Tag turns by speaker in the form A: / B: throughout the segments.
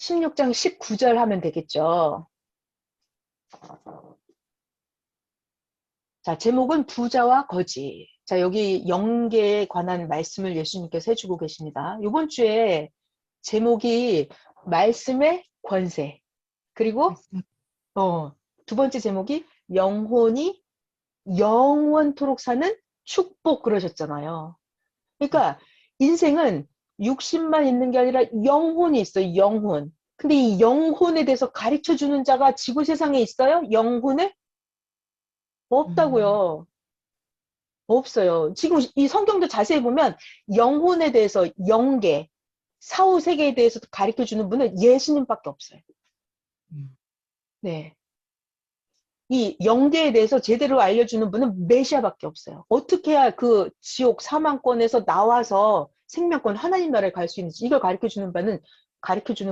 A: 16장 19절 하면 되겠죠. 자, 제목은 부자와 거지. 자, 여기 영계에 관한 말씀을 예수님께서 해주고 계십니다. 이번 주에 제목이 말씀의 권세. 그리고 두 번째 제목이 영혼이 영원토록 사는 축복 그러셨잖아요. 그러니까 인생은 육신만 있는 게 아니라 영혼이 있어요. 영혼. 근데 이 영혼에 대해서 가르쳐주는 자가 지구 세상에 있어요? 영혼을? 없다고요. 없어요. 지금 이 성경도 자세히 보면 영혼에 대해서 영계, 사후 세계에 대해서 가르쳐주는 분은 예수님밖에 없어요. 네. 이 영계에 대해서 제대로 알려주는 분은 메시아밖에 없어요. 어떻게 해야 그 지옥 사망권에서 나와서 생명권 하나님 나라에 갈 수 있는지 이걸 가르쳐주는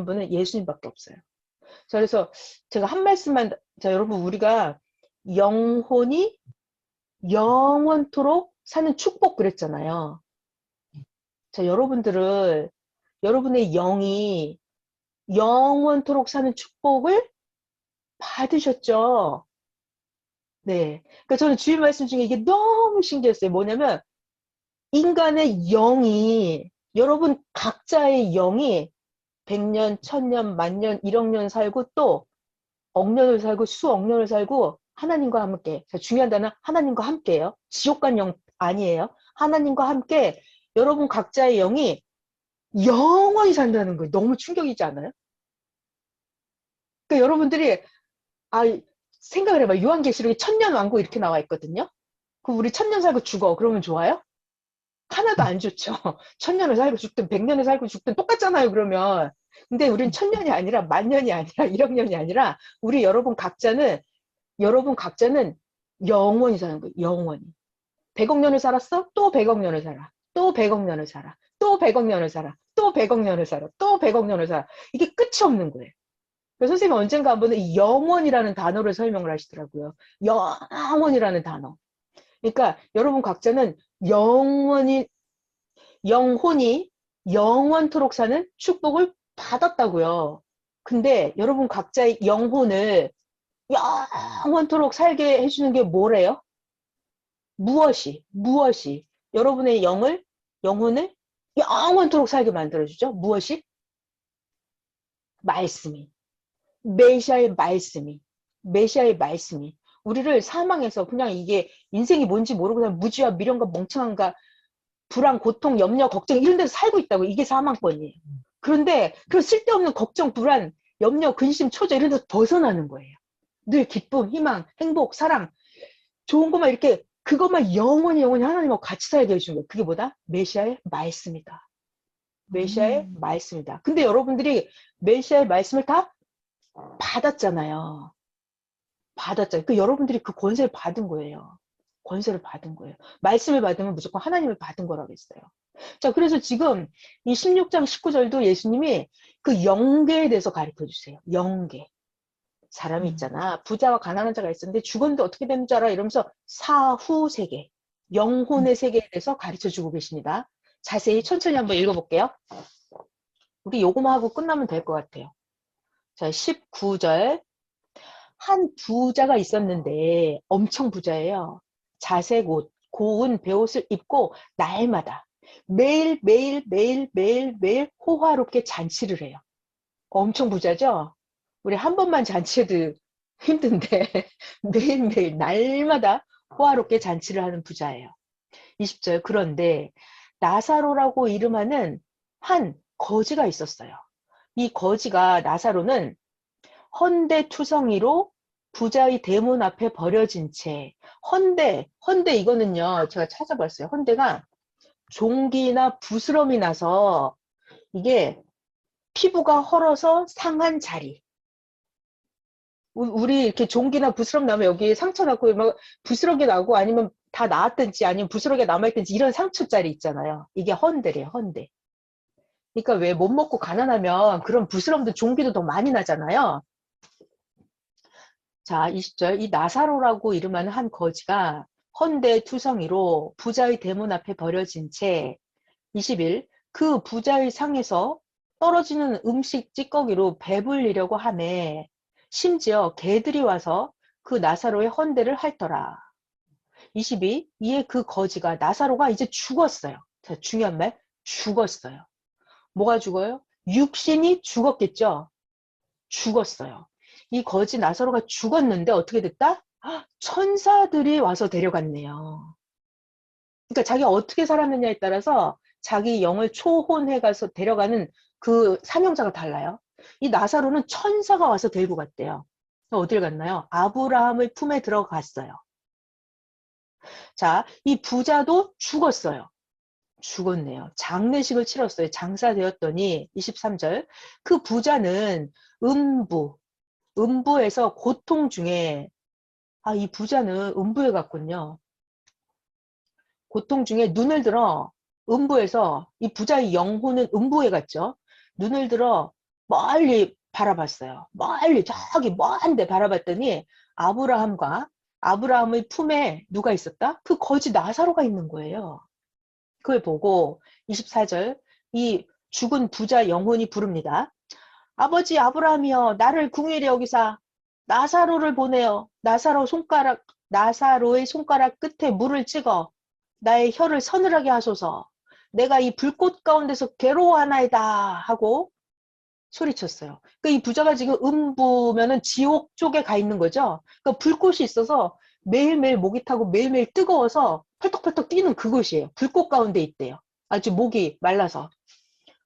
A: 분은 예수님밖에 없어요. 자, 그래서 제가 한 말씀만, 자, 여러분, 우리가 영혼이 영원토록 사는 축복 그랬잖아요. 자, 여러분의 영이 영원토록 사는 축복을 받으셨죠? 네. 그러니까 저는 주일 말씀 중에 이게 너무 신기했어요. 뭐냐면, 인간의 영이, 여러분 각자의 영이 100년, 1000년, 만년, 1억 년 살고 또 억년을 살고 수억 년을 살고 하나님과 함께. 자, 중요한 단어 하나님과 함께예요. 지옥 간 영 아니에요. 하나님과 함께 여러분 각자의 영이 영원히 산다는 거예요. 너무 충격이지 않아요? 그러니까 여러분들이 아 생각을 해봐. 요한계시록에 천년왕국 이렇게 나와 있거든요. 그럼 우리 1000년 살고 죽어. 그러면 좋아요? 하나도 안 좋죠. 1000년을 살고 죽든 100년을 살고 죽든 똑같잖아요. 그러면. 근데 우린 1000년이 아니라 만년이 아니라 1억 년이 아니라 우리 여러분 각자는 영원히 사는 거예요. 영원히. 100억 년을 살았어? 또 100억 년을 살아. 또 100억 년을 살아. 또 100억 년을 살아. 또 100억 년을 살아. 또 100억 년을 살아. 이게 끝이 없는 거예요. 그래서 선생님이 언젠가 한번 이 영원이라는 단어를 설명을 하시더라고요. 영원이라는 단어. 그러니까 여러분 각자는 영혼이 영원토록 사는 축복을 받았다고요. 근데 여러분 각자의 영혼을 영원토록 살게 해주는 게 뭐래요? 무엇이 여러분의 영혼을 영원토록 살게 만들어주죠? 무엇이? 말씀이. 메시아의 말씀이 우리를 사망해서 그냥 이게 인생이 뭔지 모르고 그냥 무지와 미련과 멍청함과 불안, 고통, 염려, 걱정 이런 데서 살고 있다고. 이게 사망권이에요. 그런데 그 쓸데없는 걱정, 불안, 염려, 근심, 초조 이런 데서 벗어나는 거예요. 늘 기쁨, 희망, 행복, 사랑 좋은 것만 이렇게 그것만 영원히 하나님하고 같이 살게 해주는 거예요. 그게 뭐다? 메시아의 말씀이다. 메시아의 말씀이다. 근데 여러분들이 메시아의 말씀을 다 받았잖아요. 그 여러분들이 그 권세를 받은 거예요. 권세를 받은 거예요. 말씀을 받으면 무조건 하나님을 받은 거라고 했어요. 자, 그래서 지금 이 16장 19절도 예수님이 그 영계에 대해서 가르쳐 주세요. 영계. 사람이 있잖아. 부자와 가난한 자가 있었는데 죽었는데 어떻게 되는 줄 알아? 이러면서 사후 세계, 영혼의 세계에 대해서 가르쳐 주고 계십니다. 자세히 천천히 한번 읽어볼게요. 우리 요거만 하고 끝나면 될 것 같아요. 자, 19절. 한 부자가 있었는데 엄청 부자예요. 자색 옷, 고운 베옷을 입고 날마다 매일 호화롭게 잔치를 해요. 엄청 부자죠? 우리 한 번만 잔치해도 힘든데 매일매일 날마다 호화롭게 잔치를 하는 부자예요. 20절. 그런데 나사로라고 이름하는 한 거지가 있었어요. 이 거지가 나사로는 헌데투성이로 부자의 대문 앞에 버려진 채 헌데 이거는요 제가 찾아봤어요. 헌데가 종기나 부스럼이 나서 이게 피부가 헐어서 상한 자리. 우리 이렇게 종기나 부스럼 나면 여기 상처 나고 막 부스러기 나고 아니면 다 나았든지 아니면 부스러기가 남아있든지 이런 상처 자리 있잖아요. 이게 헌데래요. 헌데. 그러니까 왜 못 먹고 가난하면 그런 부스럼도 종기도 더 많이 나잖아요. 자, 20절. 이 나사로라고 이름하는 한 거지가 헌데투성이로 부자의 대문 앞에 버려진 채 21. 그 부자의 상에서 떨어지는 음식 찌꺼기로 배불리려고 하매 심지어 개들이 와서 그 나사로의 헌대를 핥더라. 22. 이에 그 거지가 나사로가 이제 죽었어요. 자, 중요한 말 죽었어요. 뭐가 죽어요? 육신이 죽었겠죠. 죽었어요. 이 거지 나사로가 죽었는데 어떻게 됐다? 천사들이 와서 데려갔네요. 그러니까 자기가 어떻게 살았느냐에 따라서 자기 영을 초혼해 가서 데려가는 그 사명자가 달라요. 이 나사로는 천사가 와서 데리고 갔대요. 어딜 갔나요? 아브라함의 품에 들어갔어요. 자, 이 부자도 죽었어요. 죽었네요. 장례식을 치렀어요. 장사되었더니 23절 그 부자는 음부에서 고통 중에 이 부자는 음부에 갔군요. 고통 중에 눈을 들어 음부에서 이 부자의 영혼은 음부에 갔죠. 눈을 들어 멀리 바라봤어요. 멀리 저기 먼데 바라봤더니 아브라함의 품에 누가 있었다? 그 거지 나사로가 있는 거예요. 그걸 보고 24절 이 죽은 부자 영혼이 부릅니다. 아버지 아브라함이여 나를 궁일히 여기사 나사로를 보내어 나사로의 손가락 끝에 물을 찍어 나의 혀를 서늘하게 하소서. 내가 이 불꽃 가운데서 괴로워하나이다 하고 소리쳤어요. 그러니까 이 부자가 지금 음부면은 지옥 쪽에 가 있는 거죠. 그러니까 불꽃이 있어서 매일매일 목이 타고 매일매일 뜨거워서 펄떡펄떡 뛰는 그곳이에요. 불꽃 가운데 있대요. 아주 목이 말라서.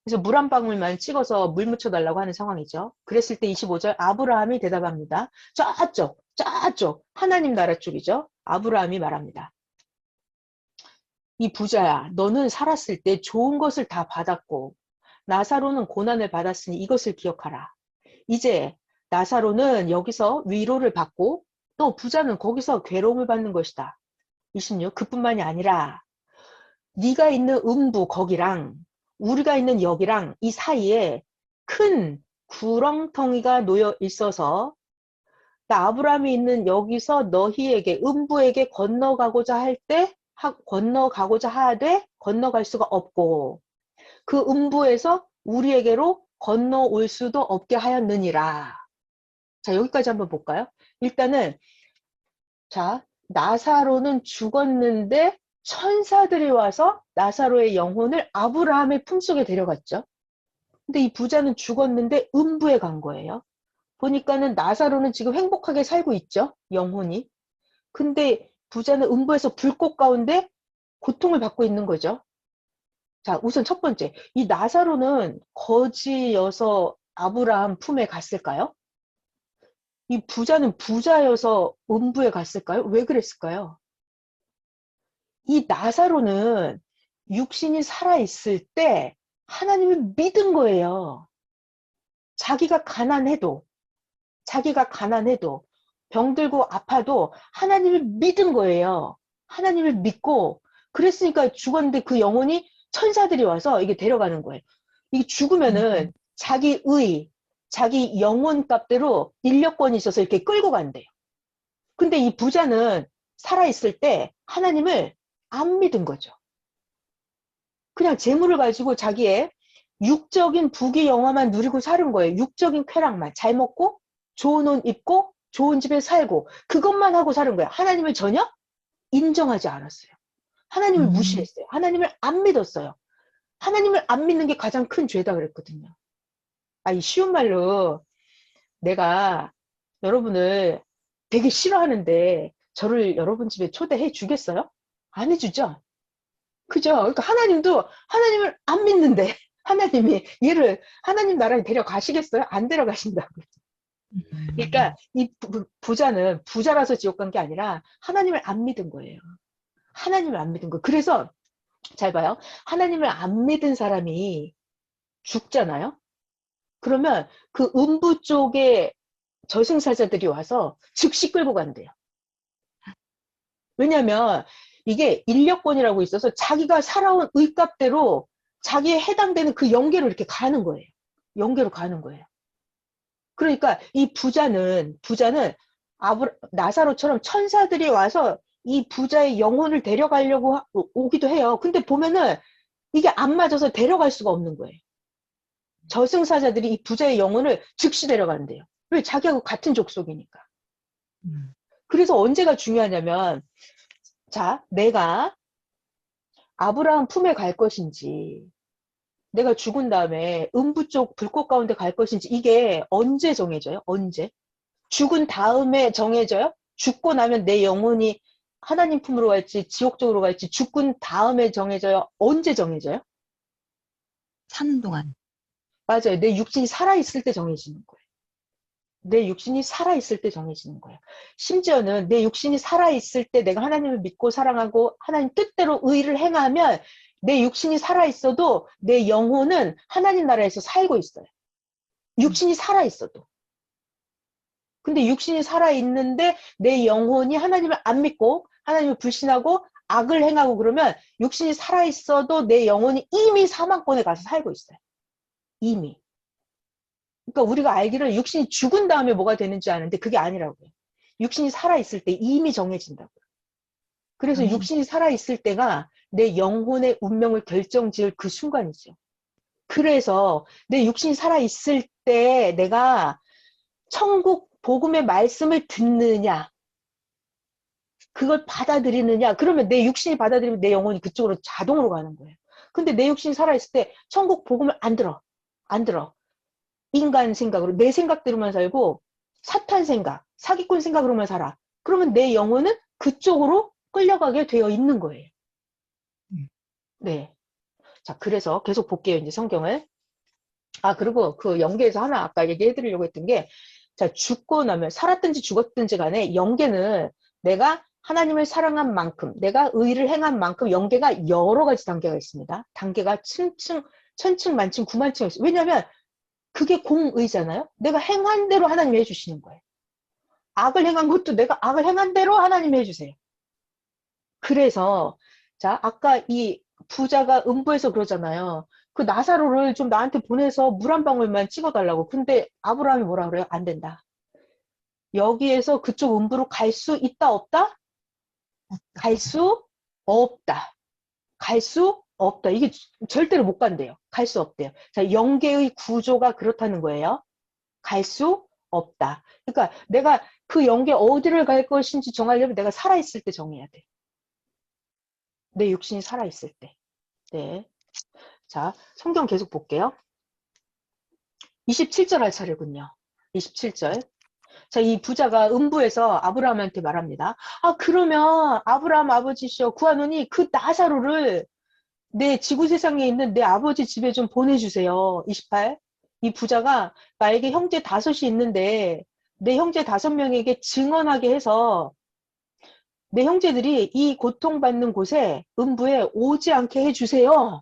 A: 그래서 물 한 방울만 찍어서 물 묻혀달라고 하는 상황이죠. 그랬을 때 25절 아브라함이 대답합니다. 저쪽 하나님 나라 쪽이죠. 아브라함이 말합니다. 이 부자야 너는 살았을 때 좋은 것을 다 받았고 나사로는 고난을 받았으니 이것을 기억하라. 이제 나사로는 여기서 위로를 받고 또 부자는 거기서 괴로움을 받는 것이다. 26 그뿐만이 아니라 네가 있는 음부 거기랑 우리가 있는 여기랑 이 사이에 큰 구렁텅이가 놓여 있어서 아브라함이 있는 여기서 너희에게 음부에게 건너가고자 하되 건너갈 수가 없고 그 음부에서 우리에게로 건너올 수도 없게 하였느니라. 자, 여기까지 한번 볼까요? 일단은 자, 나사로는 죽었는데 천사들이 와서 나사로의 영혼을 아브라함의 품속에 데려갔죠. 근데 이 부자는 죽었는데 음부에 간 거예요. 보니까는 나사로는 지금 행복하게 살고 있죠. 영혼이. 근데 부자는 음부에서 불꽃 가운데 고통을 받고 있는 거죠. 자, 우선 첫 번째. 이 나사로는 거지여서 아브라함 품에 갔을까요? 이 부자는 부자여서 음부에 갔을까요? 왜 그랬을까요? 이 나사로는 육신이 살아있을 때 하나님을 믿은 거예요. 자기가 가난해도 병들고 아파도 하나님을 믿은 거예요. 하나님을 믿고 그랬으니까 죽었는데 그 영혼이 천사들이 와서 이게 데려가는 거예요. 이게 죽으면은 자기 영혼 값대로 인력권이 있어서 이렇게 끌고 간대요. 근데 이 부자는 살아있을 때 하나님을 안 믿은 거죠. 그냥 재물을 가지고 자기의 육적인 부귀 영화만 누리고 사는 거예요. 육적인 쾌락만. 잘 먹고 좋은 옷 입고 좋은 집에 살고 그것만 하고 사는 거예요. 하나님을 전혀 인정하지 않았어요. 하나님을 무시했어요. 하나님을 안 믿었어요. 하나님을 안 믿는 게 가장 큰 죄다 그랬거든요. 이 쉬운 말로 내가 여러분을 되게 싫어하는데 저를 여러분 집에 초대해 주겠어요? 안 해주죠? 그죠? 그러니까 하나님도 하나님을 안 믿는데 하나님이 얘를 하나님 나라에 데려가시겠어요? 안 데려가신다고. 그러니까 이 부자는 부자라서 지옥 간 게 아니라 하나님을 안 믿은 거예요. 하나님을 안 믿은 거. 그래서 잘 봐요. 하나님을 안 믿은 사람이 죽잖아요. 그러면 그 음부 쪽에 저승사자들이 와서 즉시 끌고 간대요. 왜냐하면 이게 인력권이라고 있어서 자기가 살아온 의값대로 자기에 해당되는 그 영계로 이렇게 가는 거예요. 영계로 가는 거예요. 그러니까 이 부자는 나사로처럼 천사들이 와서 이 부자의 영혼을 데려가려고 오기도 해요. 근데 보면은 이게 안 맞아서 데려갈 수가 없는 거예요. 저승사자들이 이 부자의 영혼을 즉시 데려간대요. 왜? 자기하고 같은 족속이니까. 그래서 언제가 중요하냐면, 자, 내가 아브라함 품에 갈 것인지, 내가 죽은 다음에 음부 쪽 불꽃 가운데 갈 것인지, 이게 언제 정해져요? 언제? 죽은 다음에 정해져요? 죽고 나면 내 영혼이 하나님 품으로 갈지, 지옥 쪽으로 갈지, 죽은 다음에 정해져요? 언제 정해져요?
B: 사는 동안.
A: 맞아요. 내 육신이 살아있을 때 정해지는 거예요. 내 육신이 살아있을 때 정해지는 거예요. 심지어는 내 육신이 살아있을 때 내가 하나님을 믿고 사랑하고 하나님 뜻대로 의를 행하면 내 육신이 살아있어도 내 영혼은 하나님 나라에서 살고 있어요. 육신이 살아있어도. 근데 육신이 살아있는데 내 영혼이 하나님을 안 믿고 하나님을 불신하고 악을 행하고 그러면 육신이 살아있어도 내 영혼이 이미 사망권에 가서 살고 있어요. 이미. 그러니까 우리가 알기를 육신이 죽은 다음에 뭐가 되는지 아는데 그게 아니라고요. 육신이 살아있을 때 이미 정해진다고요. 그래서 육신이 살아있을 때가 내 영혼의 운명을 결정지을 그 순간이죠. 그래서 내 육신이 살아있을 때 내가 천국 복음의 말씀을 듣느냐, 그걸 받아들이느냐, 그러면 내 육신이 받아들이면 내 영혼이 그쪽으로 자동으로 가는 거예요. 근데 내 육신이 살아있을 때 천국 복음을 안 들어. 안 들어. 인간 생각으로, 내 생각대로만 살고 사탄 생각, 사기꾼 생각으로만 살아. 그러면 내 영혼은 그쪽으로 끌려가게 되어 있는 거예요. 네. 자, 그래서 계속 볼게요, 이제 성경을. 아, 그리고 그 영계에서 하나 아까 얘기해 드리려고 했던 게, 자, 죽고 나면, 살았든지 죽었든지 간에 영계는 내가 하나님을 사랑한 만큼, 내가 의를 행한 만큼 영계가 여러 가지 단계가 있습니다. 단계가 천층, 만층, 구만층 있어요. 왜냐면 그게 공의잖아요. 내가 행한 대로 하나님이 해주시는 거예요. 악을 행한 것도 내가 악을 행한 대로 하나님이 해주세요. 그래서 자, 아까 이 부자가 음부에서 그러잖아요. 그 나사로를 좀 나한테 보내서 물 한 방울만 찍어달라고. 근데 아브라함이 뭐라 그래요? 안 된다. 여기에서 그쪽 음부로 갈 수 있다, 없다? 갈 수 없다. 갈 수 없다. 이게 절대로 못 간대요. 갈 수 없대요. 자, 영계의 구조가 그렇다는 거예요. 갈 수 없다. 그러니까 내가 그 영계 어디를 갈 것인지 정하려면 내가 살아있을 때 정해야 돼. 내 육신이 살아있을 때. 네. 자, 성경 계속 볼게요. 27절 할 차례군요. 27절. 자, 이 부자가 음부에서 아브라함한테 말합니다. 아, 그러면 아브라함 아버지시여 구하노니 그 나사로를 내 지구 세상에 있는 내 아버지 집에 좀 보내주세요. 28. 이 부자가 나에게 형제 5이 있는데 내 형제 5명에게 증언하게 해서 내 형제들이 이 고통받는 곳에 음부에 오지 않게 해주세요.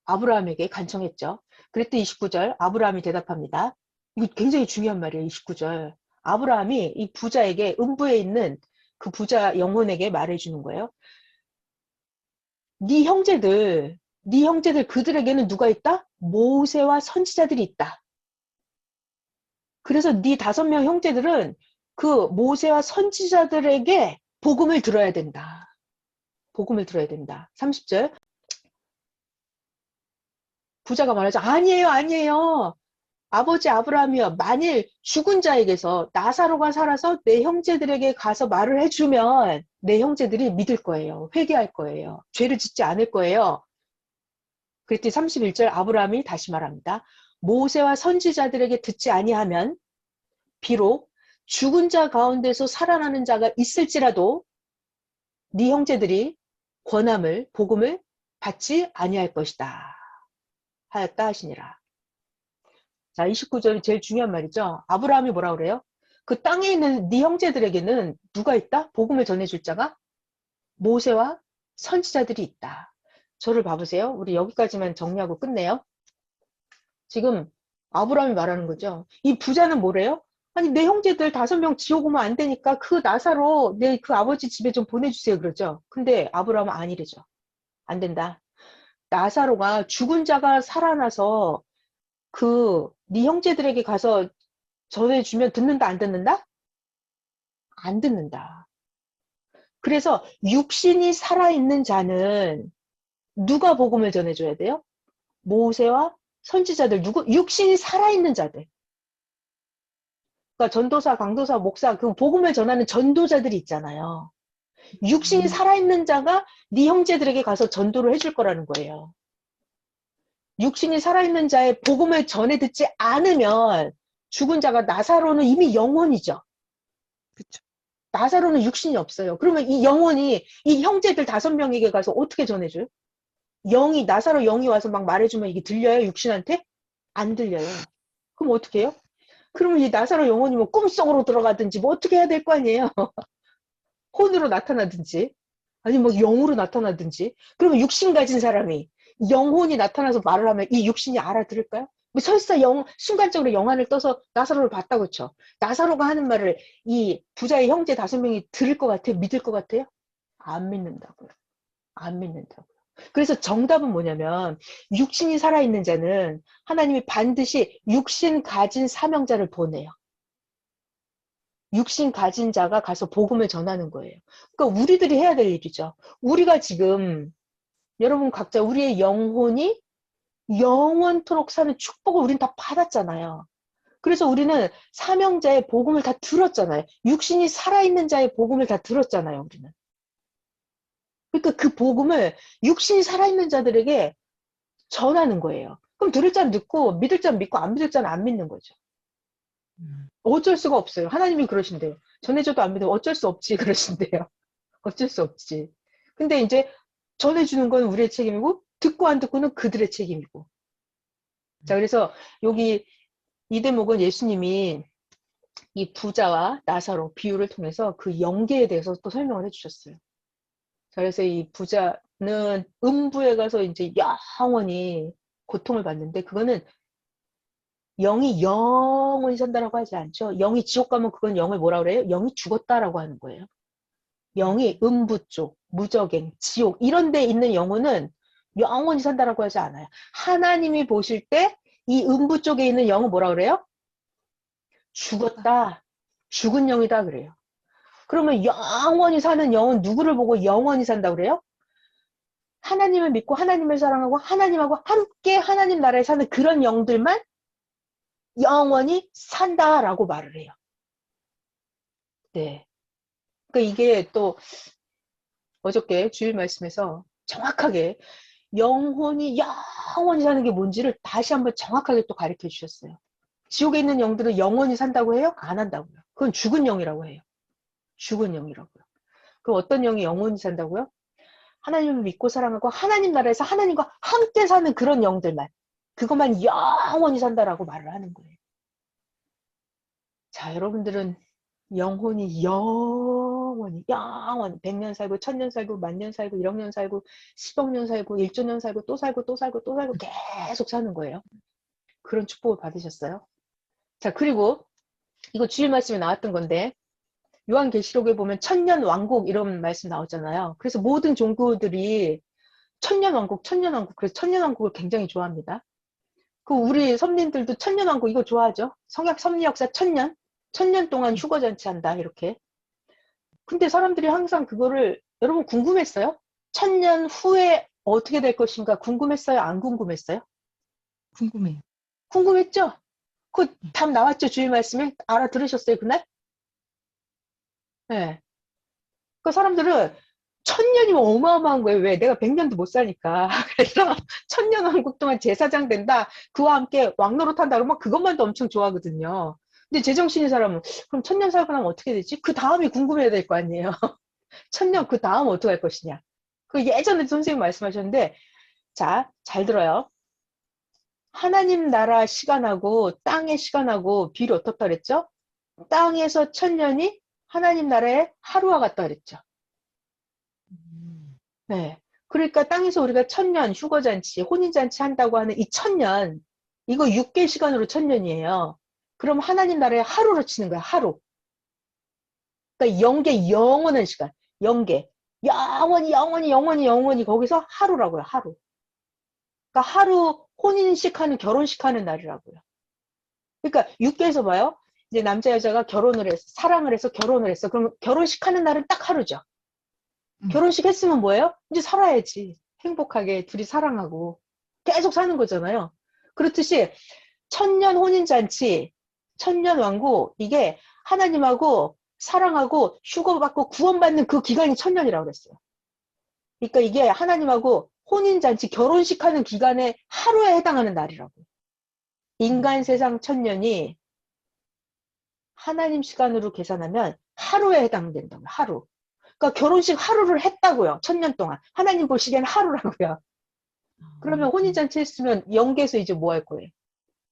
A: 아브라함에게 간청했죠. 그랬더니 29절 아브라함이 대답합니다. 이거 굉장히 중요한 말이에요. 29절. 아브라함이 이 부자에게 음부에 있는 그 부자 영혼에게 말해주는 거예요. 네 형제들 그들에게는 누가 있다? 모세와 선지자들이 있다. 그래서 네 5명 형제들은 그 모세와 선지자들에게 복음을 들어야 된다. 복음을 들어야 된다. 30절. 부자가 말하죠. 아니에요, 아니에요. 아버지 아브라함이여, 만일 죽은 자에게서 나사로가 살아서 내 형제들에게 가서 말을 해주면 내 형제들이 믿을 거예요. 회개할 거예요. 죄를 짓지 않을 거예요. 그랬더니 31절 아브라함이 다시 말합니다. 모세와 선지자들에게 듣지 아니하면 비록 죽은 자 가운데서 살아나는 자가 있을지라도 네 형제들이 권함을 복음을 받지 아니할 것이다 하였다 하시니라. 자, 29절이 제일 중요한 말이죠. 아브라함이 뭐라 그래요? 그 땅에 있는 네 형제들에게는 누가 있다? 복음을 전해줄 자가 모세와 선지자들이 있다. 저를 봐보세요. 우리 여기까지만 정리하고 끝내요. 지금 아브라함이 말하는 거죠. 이 부자는 뭐래요? 아니 내 형제들 5명 지옥 오면 안 되니까 그 나사로 내 그 아버지 집에 좀 보내주세요 그러죠. 근데 아브라함은 아니래죠. 안 된다. 나사로가 죽은 자가 살아나서 그 네 형제들에게 가서 전해주면 듣는다 안 듣는다? 안 듣는다. 그래서 육신이 살아있는 자는 누가 복음을 전해줘야 돼요? 모세와 선지자들 누구? 육신이 살아있는 자들. 그러니까 전도사, 강도사, 목사 그 복음을 전하는 전도자들이 있잖아요. 육신이 살아있는 자가 네 형제들에게 가서 전도를 해줄 거라는 거예요. 육신이 살아있는 자의 복음을 전해 듣지 않으면 죽은 자가 나사로는 이미 영혼이죠.
B: 그쵸.
A: 나사로는 육신이 없어요. 그러면 이 영혼이 이 형제들 5명에게 가서 어떻게 전해줘요? 나사로 영이 와서 막 말해주면 이게 들려요? 육신한테? 안 들려요. 그럼 어떻게 해요? 그러면 이 나사로 영혼이 뭐 꿈속으로 들어가든지 뭐 어떻게 해야 될 거 아니에요? 혼으로 나타나든지 아니면 뭐 영으로 나타나든지. 그러면 육신 가진 사람이 영혼이 나타나서 말을 하면 이 육신이 알아들을까요? 뭐 설사 순간적으로 영안을 떠서 나사로를 봤다고 쳐. 나사로가 하는 말을 이 부자의 형제 5명이 들을 것 같아요? 믿을 것 같아요? 안 믿는다고요. 안 믿는다고요. 그래서 정답은 뭐냐면 육신이 살아있는 자는 하나님이 반드시 육신 가진 사명자를 보내요. 육신 가진 자가 가서 복음을 전하는 거예요. 그러니까 우리들이 해야 될 일이죠. 우리가 지금 여러분 각자 우리의 영혼이 영원토록 사는 축복을 우린 다 받았잖아요. 그래서 우리는 사명자의 복음을 다 들었잖아요. 육신이 살아있는 자의 복음을 다 들었잖아요. 우리는. 그러니까 그 복음을 육신이 살아있는 자들에게 전하는 거예요. 그럼 들을 자는 듣고 믿을 자는 믿고 안 믿을 자는 안 믿는 거죠. 어쩔 수가 없어요. 하나님이 그러신대요. 전해줘도 안 믿으면 어쩔 수 없지 그러신대요. 어쩔 수 없지. 근데 이제 전해주는 건 우리의 책임이고 듣고 안 듣고는 그들의 책임이고. 자, 그래서 여기 이 대목은 예수님이 이 부자와 나사로 비유를 통해서 그 영계에 대해서 또 설명을 해주셨어요. 자, 그래서 이 부자는 음부에 가서 이제 영원히 고통을 받는데 그거는 영이 영원히 산다라고 하지 않죠. 영이 지옥 가면 그건 영을 뭐라 그래요? 영이 죽었다라고 하는 거예요. 영이 음부 쪽, 무저갱, 지옥 이런 데 있는 영혼은 영원히 산다라고 하지 않아요. 하나님이 보실 때 이 음부 쪽에 있는 영은 뭐라 그래요? 죽었다. 죽은 영이다 그래요. 그러면 영원히 사는 영은 누구를 보고 영원히 산다 그래요? 하나님을 믿고 하나님을 사랑하고 하나님하고 함께 하나님 나라에 사는 그런 영들만 영원히 산다라고 말을 해요. 네. 그러니까 이게 또 어저께 주일 말씀에서 정확하게 영혼이 영원히 사는 게 뭔지를 다시 한번 정확하게 또 가르쳐 주셨어요. 지옥에 있는 영들은 영원히 산다고 해요? 안 한다고요. 그건 죽은 영이라고 해요. 죽은 영이라고요. 그럼 어떤 영이 영원히 산다고요? 하나님을 믿고 사랑하고 하나님 나라에서 하나님과 함께 사는 그런 영들만. 그것만 영원히 산다라고 말을 하는 거예요. 자, 여러분들은 영혼이 영원히 100년 살고 1000년 살고 10,000년 살고 1억 년 살고 10억 년 살고 1조 년 살고 또 살고 또 살고 또 살고 계속 사는 거예요. 그런 축복을 받으셨어요. 자, 그리고 이거 주일 말씀에 나왔던 건데 요한계시록에 보면 천년 왕국 이런 말씀 나오잖아요. 그래서 모든 종교들이 천년 왕국 그래서 천년 왕국을 굉장히 좋아합니다. 그 우리 선민들도 천년 왕국 이거 좋아하죠. 섭리 역사 천년 동안 휴거 잔치한다 이렇게. 근데 사람들이 항상 그거를 여러분 궁금했어요? 천년 후에 어떻게 될 것인가 궁금했어요? 안 궁금했어요?
B: 궁금해요.
A: 궁금했죠? 그 답 나왔죠? 주일 말씀에 알아들으셨어요 그날? 네. 그 사람들은 천년이면 어마어마한 거예요. 왜? 내가 100년도 못 사니까. 그래서 천년 왕국 동안 제사장 된다. 그와 함께 왕노릇 한다. 그러면 그것만도 엄청 좋아하거든요. 근데 제정신인 사람은 그럼 천년 살고 나면 어떻게 되지? 그 다음이 궁금해야 될 거 아니에요. 천년 그 다음 어떻게 할 것이냐. 그 예전에 선생님 말씀하셨는데 자, 잘 들어요. 하나님 나라 시간하고 땅의 시간하고 비율이 어떻다 그랬죠? 땅에서 천년이 하나님 나라의 하루와 같다 그랬죠. 네. 그러니까 땅에서 우리가 천년 휴거잔치, 혼인잔치 한다고 하는 이 천년, 이거 6개 시간으로 천년이에요. 그럼 하나님 나라의 하루로 치는 거야, 하루. 그러니까 영계 영원한 시간, 영계. 영원히 거기서 하루라고요, 하루. 그러니까 하루 혼인식 하는 결혼식 하는 날이라고요. 그러니까 6개에서 봐요. 이제 남자 여자가 결혼을 해서 사랑을 해서 결혼을 했어. 그럼 결혼식 하는 날은 딱 하루죠. 결혼식 했으면 뭐예요? 이제 살아야지. 행복하게 둘이 사랑하고 계속 사는 거잖아요. 그렇듯이 천년 혼인잔치, 천년 왕국, 이게 하나님하고 사랑하고 휴거받고 구원받는 그 기간이 천년이라고 그랬어요. 그러니까 이게 하나님하고 혼인잔치, 결혼식 하는 기간에 하루에 해당하는 날이라고. 인간 세상 천년이 하나님 시간으로 계산하면 하루에 해당된다고요. 하루. 그러니까 결혼식 하루를 했다고요. 천년 동안. 하나님 보시기에는 하루라고요. 그러면 혼인잔치 했으면 영계에서 이제 뭐 할 거예요?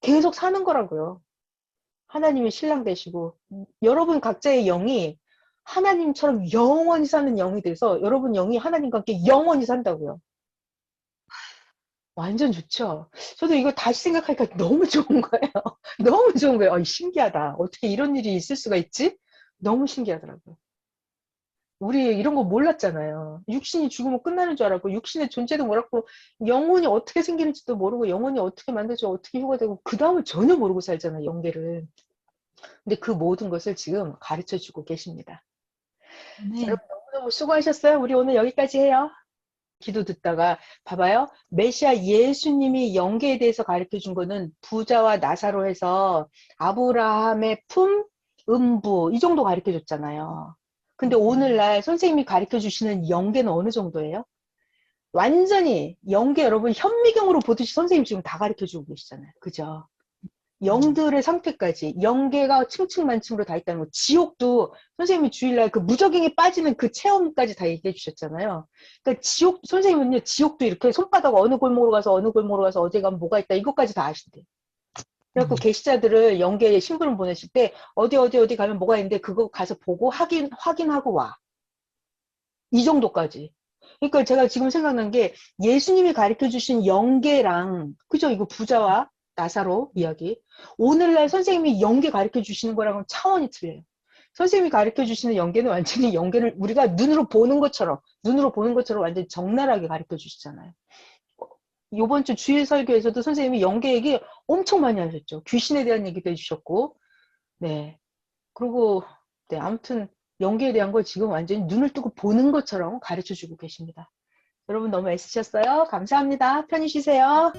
A: 계속 사는 거라고요. 하나님이 신랑 되시고 여러분 각자의 영이 하나님처럼 영원히 사는 영이 돼서 여러분 영이 하나님과 함께 영원히 산다고요. 완전 좋죠. 저도 이거 다시 생각하니까 너무 좋은 거예요. 너무 좋은 거예요. 신기하다. 어떻게 이런 일이 있을 수가 있지? 너무 신기하더라고요. 우리 이런 거 몰랐잖아요. 육신이 죽으면 끝나는 줄 알았고, 육신의 존재도 몰랐고, 영혼이 어떻게 생기는지도 모르고, 영혼이 어떻게 만들어지고, 어떻게 휴가되고, 그 다음을 전혀 모르고 살잖아요, 영계를. 근데 그 모든 것을 지금 가르쳐 주고 계십니다. 자,
B: 네.
A: 여러분 너무너무 수고하셨어요. 우리 오늘 여기까지 해요. 기도 듣다가 봐봐요. 메시아 예수님이 영계에 대해서 가르쳐 준 거는 부자와 나사로 해서 아브라함의 품, 음부 이 정도 가르쳐 줬잖아요. 근데 오늘날 선생님이 가르쳐 주시는 영계는 어느 정도예요? 완전히 영계 여러분 현미경으로 보듯이 선생님 지금 다 가르쳐 주고 계시잖아요. 그죠? 영들의 상태까지 영계가 층층만층으로 다 있다는 거. 지옥도 선생님이 주일날 그 무적행에 빠지는 그 체험까지 다 얘기해 주셨잖아요. 그러니까 지옥 선생님은요 지옥도 이렇게 손바닥 어느 골목으로 가서 어느 골목으로 가서 어디 가면 뭐가 있다 이것까지 다 아신대요. 그래갖고 계시자들을 영계에 심부름 보내실 때 어디 가면 뭐가 있는데 그거 가서 보고 확인하고 와. 이 정도까지. 그러니까 제가 지금 생각난 게 예수님이 가르쳐 주신 영계랑 그죠? 이거 부자와 나사로 이야기. 오늘날 선생님이 영계 가르쳐 주시는 거랑은 차원이 틀려요. 선생님이 가르쳐 주시는 영계는 완전히 영계를 우리가 눈으로 보는 것처럼 완전히 적나라하게 가르쳐 주시잖아요. 이번 주 주일 설교에서도 선생님이 영계 얘기 엄청 많이 하셨죠. 귀신에 대한 얘기도 해주셨고, 네. 그리고 네, 아무튼 연기에 대한 걸 지금 완전히 눈을 뜨고 보는 것처럼 가르쳐 주고 계십니다. 여러분 너무 애쓰셨어요. 감사합니다. 편히 쉬세요.